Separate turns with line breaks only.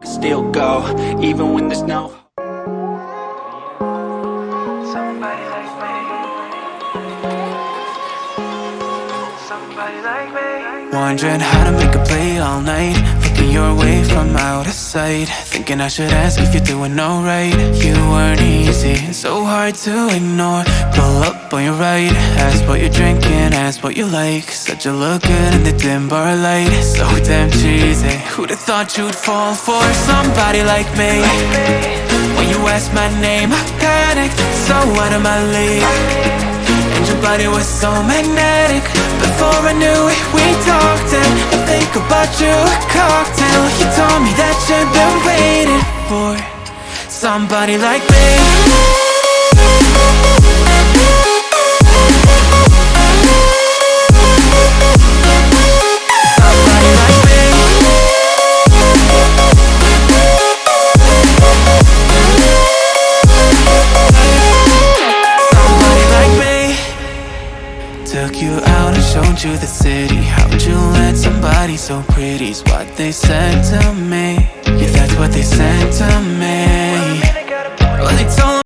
Still go, even when there's no.
Somebody like me. Somebody like me.
Wondering how to make a play all night, looking your way from out of sight, thinking I should ask if you're doing alright. You weren't easy, so hard to ignore. Pull up on your right, ask what you're drinking, ask what you like. Said you look good in the dim bar light, so damn cheesy. Who'd have thought you'd fall for somebody like me? When you asked my name, I panicked, so out of my league. And your body was so magnetic. Before I knew it, we talked, and I think about you a cocktail. You told me that you've been waiting for somebody like me. Took you out and showed you the city. How'd you let somebody so pretty's what they said to me? Yeah, that's what they said to me. Well, they told